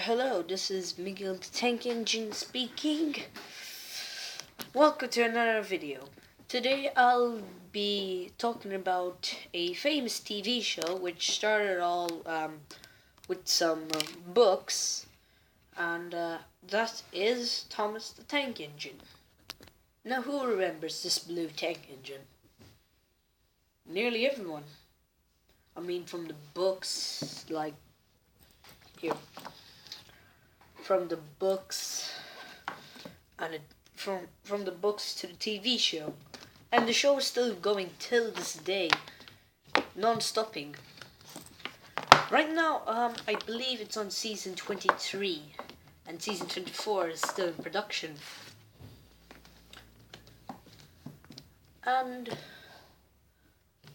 Hello, this is Miguel the Tank Engine speaking. Welcome to another video. Today I'll be talking about a famous TV show which started all with some books, and that is Thomas the Tank Engine. Now, who remembers this blue tank engine? Nearly everyone. I mean, from the books, like here. From the books and from the books to the TV show, and the show is still going till this day, non-stopping. Right now, I believe it's on season 23, and season 24 is still in production. And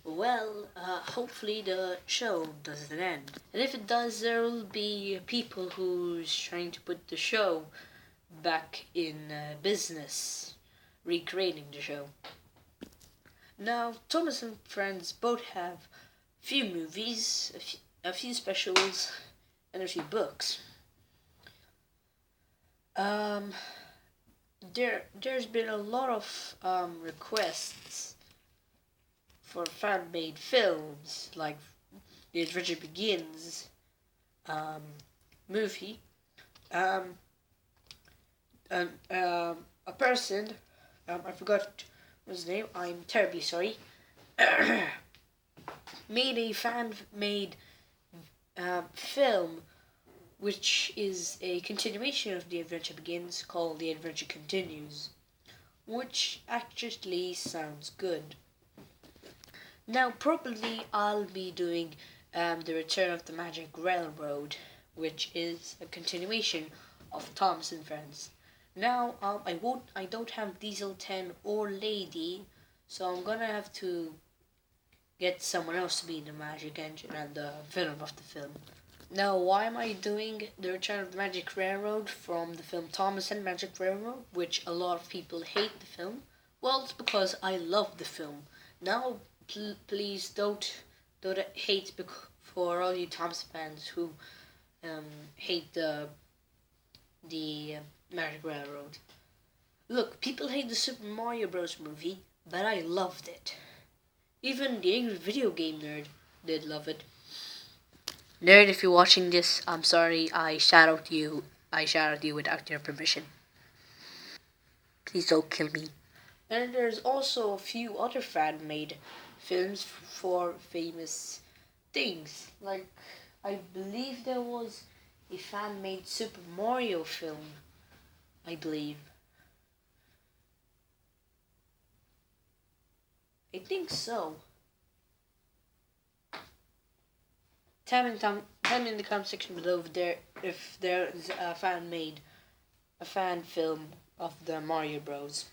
well, hopefully the show doesn't end. And if it does, there will be people who's trying to put the show back in business, recreating the show. Now, Thomas and Friends both have a few movies, a few specials, and a few books. There's been a lot of requests for fan-made films, like The Adventure Begins movie. A person, I forgot his name, I'm terribly sorry, made a fan-made film which is a continuation of The Adventure Begins, called The Adventure Continues, which actually sounds good. Now, probably I'll be doing The Return of the Magic Railroad, which is a continuation of Thomas and Friends. Now, I don't have Diesel 10 or Lady, so I'm gonna have to get someone else to be the Magic Engine and the villain of the film. Now, why am I doing The Return of the Magic Railroad from the film Thomas and Magic Railroad, which a lot of people hate the film? Well, it's because I love the film. Now, please don't hate for all you Thomas fans who hate the Magic Railroad. Look, people hate the Super Mario Bros. Movie, but I loved it. Even the angry video game nerd did love it. Nerd, if you're watching this, I'm sorry I shouted you without your permission. Please don't kill me. And there's also a few other fan-made films for famous things. Like, I believe there was a fan-made Super Mario film, I believe. I think so. Tell me in the comment section below if there is a fan film of the Mario Bros.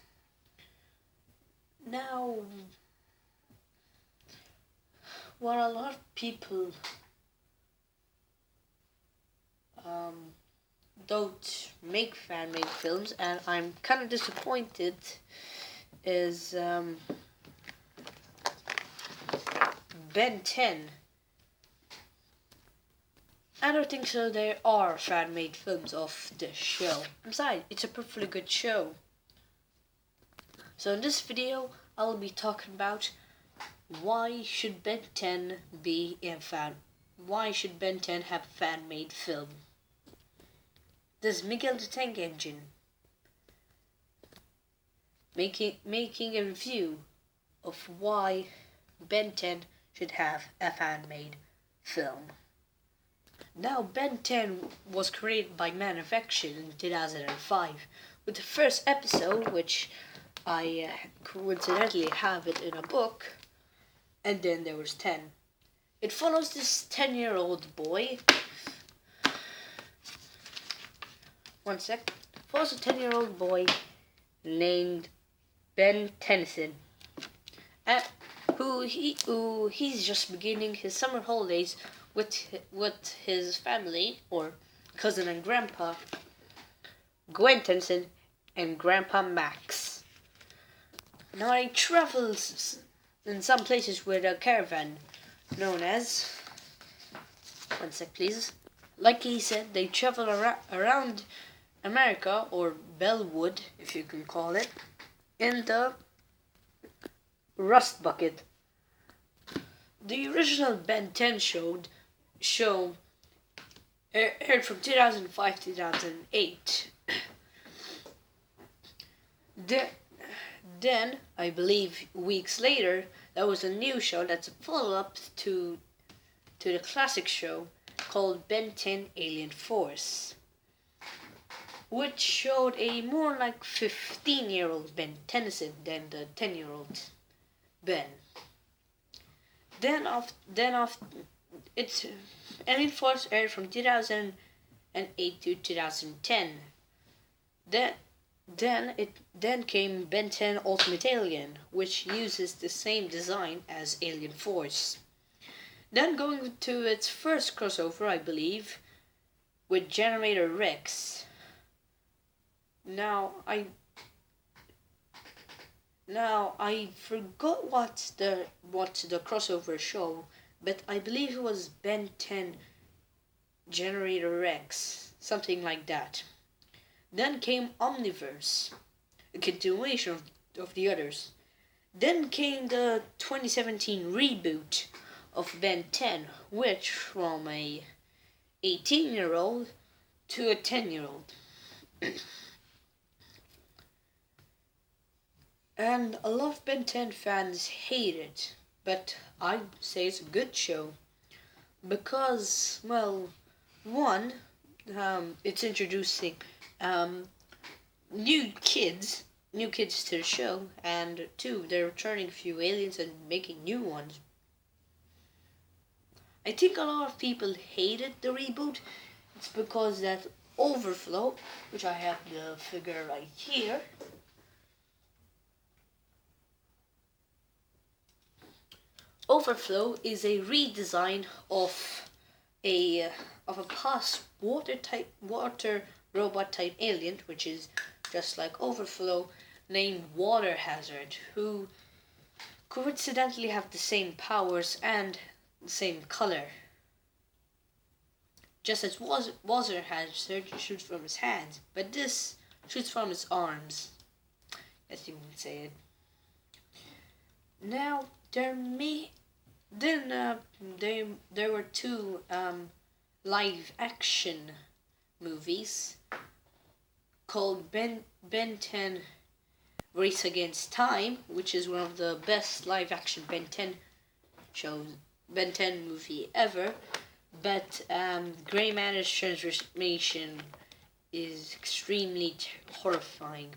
Now, what a lot of people don't make fan-made films, and I'm kind of disappointed, is Ben 10. I don't think so there are fan-made films of this show. Besides, it's a perfectly good show. So in this video, I'll be talking about why should Ben 10 have a fan-made film. This is Miguel the Tank Engine making a review of why Ben 10 should have a fan-made film. Now, Ben 10 was created by Man of Action in 2005, with the first episode, which I coincidentally have it in a book, and then there was 10. It follows this 10-year-old boy. One sec. Follows a 10-year-old boy named Ben 10, who he's just beginning his summer holidays with his family, or cousin and grandpa, Gwen 10 and Grandpa Max. Now he travels in some places with a caravan known as, one sec please, like he said, they travel around America, or Bellwood, if you can call it, in the Rust Bucket. The original Ben 10 show aired from 2005 to 2008. Then, I believe weeks later, there was a new show that's a follow-up to the classic show called Ben10 Alien Force, which showed a more like 15-year-old Ben Tennyson than the 10-year-old Ben. Then it's Alien Force aired from 2008 to 2010. Then came Ben 10 Ultimate Alien, which uses the same design as Alien Force. Then going to its first crossover, I believe, with Generator Rex. Now I forgot what the crossover show, but I believe it was Ben 10 Generator Rex, something like that. Then came Omniverse, a continuation of the others. Then came the 2017 reboot of Ben 10, which from a 18-year-old to a 10-year-old. And a lot of Ben 10 fans hate it, but I say it's a good show. Because, well, one, it's introducing new kids to the show, and two, they're returning a few aliens and making new ones. I think a lot of people hated the reboot. It's because that Overflow, which I have the figure right here, Overflow is a redesign of a past water robot type alien, which is just like Overflow, named Water Hazard, who coincidentally have the same powers and the same color. Just as Water Hazard shoots from his hands, but this shoots from his arms, as you can say it. Now there were two live action movies called Ben 10 Race Against Time, which is one of the best live action Ben 10 shows, Ben 10 movie ever. But Grey Matter's transformation is extremely horrifying.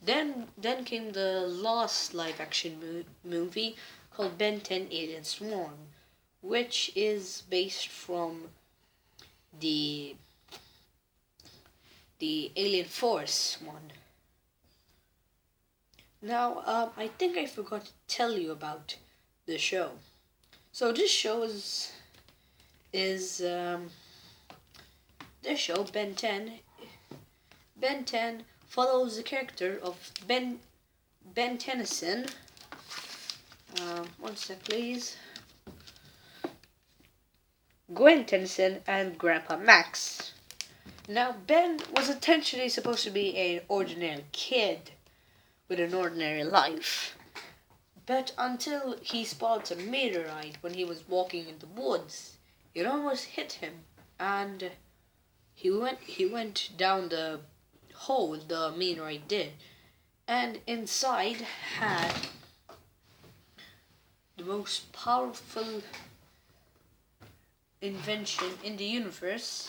Then came the last live action movie called Ben 10 Alien Swarm, which is based from the Alien Force one. Now, I think I forgot to tell you about the show. So this show this show, Ben 10. Ben 10 follows the character of Ben Tennyson. One sec, please. Gwen Tennyson and Grandpa Max. Now, Ben was intentionally supposed to be an ordinary kid with an ordinary life. But until he spotted a meteorite when he was walking in the woods, it almost hit him, and he went down the hole the meteorite did, and inside had the most powerful invention in the universe,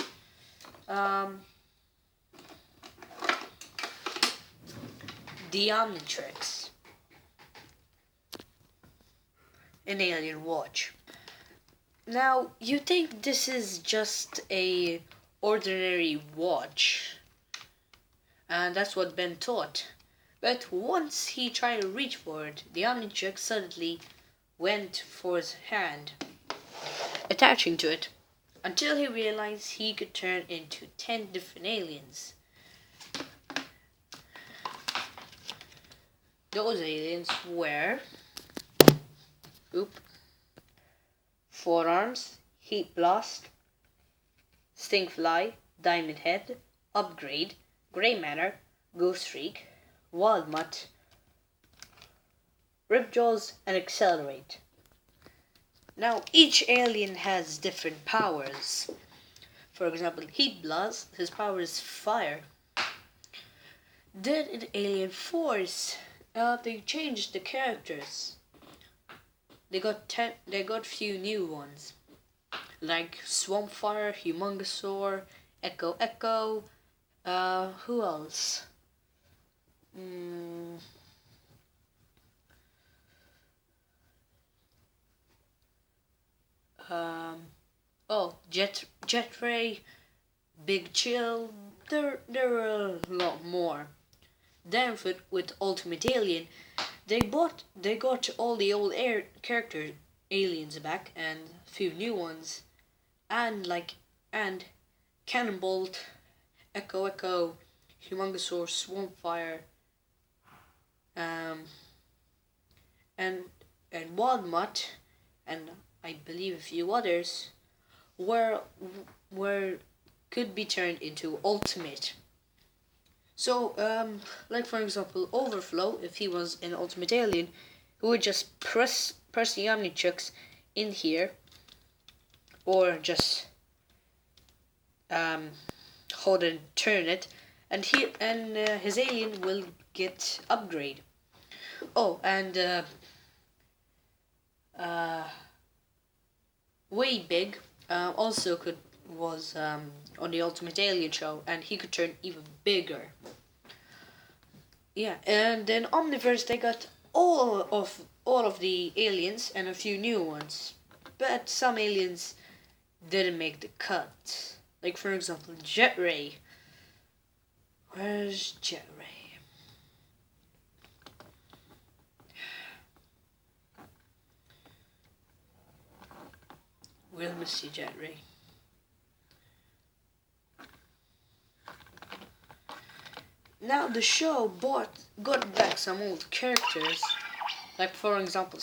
the Omnitrix, an alien watch. Now, you think this is just a ordinary watch, and that's what Ben thought. But once he tried to reach for it, the Omnitrix suddenly went for his hand, attaching to it, until he realized he could turn into 10 different aliens. Those aliens were Forearms, Heat Blast, Stinkfly, Diamond Head, Upgrade, Grey Matter, Ghost Freak, Wild Mutt, Ripjaws, and Accelerate. Now, each alien has different powers. For example, Heat Blast, his power is fire. Then in Alien Force, they changed the characters. They got few new ones, like Swampfire, Humongosaur, Echo Echo. Who else? Jetray, Big Chill. There were a lot more. Then with Ultimate Alien, they got all the old character aliens back and a few new ones, and Cannonbolt, Echo Echo, Humongosaur, Swampfire, and Wild Mutt, and I believe a few others were could be turned into Ultimate. So, like for example, Overflow, if he was an Ultimate Alien, he would just press the Omnitrix in here, or just hold and turn it, and his alien will get upgrade. Oh, and Way Big also was on the Ultimate Alien show, and he could turn even bigger. Yeah, and then Omniverse, they got all of the aliens and a few new ones, but some aliens didn't make the cut. Like for example, Jetray. Where's Jetray? We'll miss you, Jetray. Now the show got back some old characters, like for example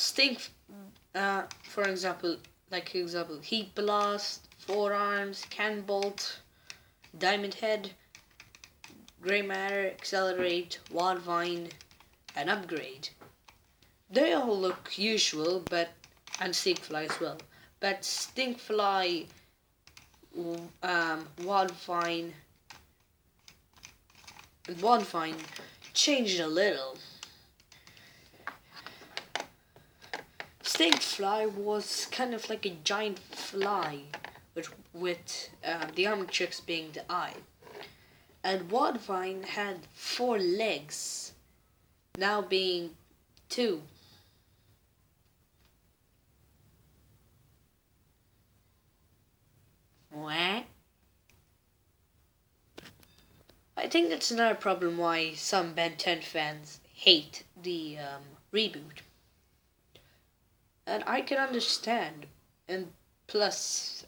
Heat Blast, Forearms, Cannonbolt, Diamond Head, Grey Matter, Accelerate, Wildvine, and Upgrade. They all look usual, and Stinkfly as well. But Stinkfly, Wildvine changed a little. Stinkfly was kind of like a giant fly, with the Omnitrix being the eye. And Wildvine had 4 legs, now being 2. What? I think that's another problem why some Ben 10 fans hate the reboot. And I can understand. And plus,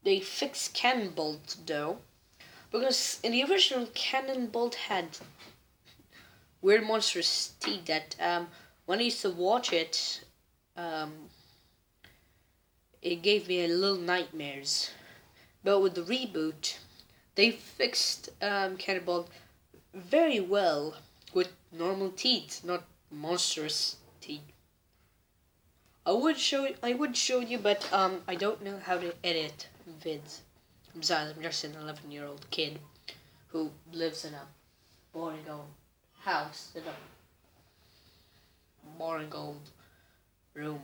they fixed Cannonbolt though. Because in the original, Cannonbolt had weird monstrous teeth that when I used to watch it, it gave me a little nightmares. But with the reboot, they fixed Cannonbolt very well with normal teeth, not monstrous teeth. I would show you, but I don't know how to edit vids. Besides, I'm just an 11-year-old kid who lives in a boring old house in a boring old room,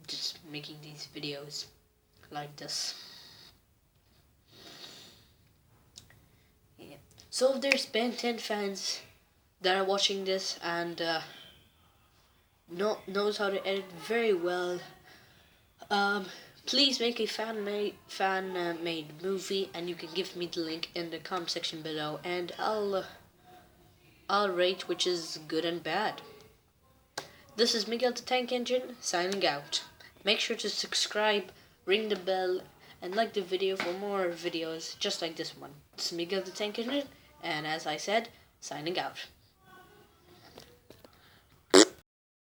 just making these videos like this. Yeah. So if there's Ben 10 fans that are watching this and knows how to edit very well, please make a fan made movie, and you can give me the link in the comment section below, and I'll rate which is good and bad. This is Miguel the Tank Engine signing out. Make sure to subscribe, ring the bell, and like the video for more videos just like this one. This is Miguel the Tank Engine, and as I said, signing out.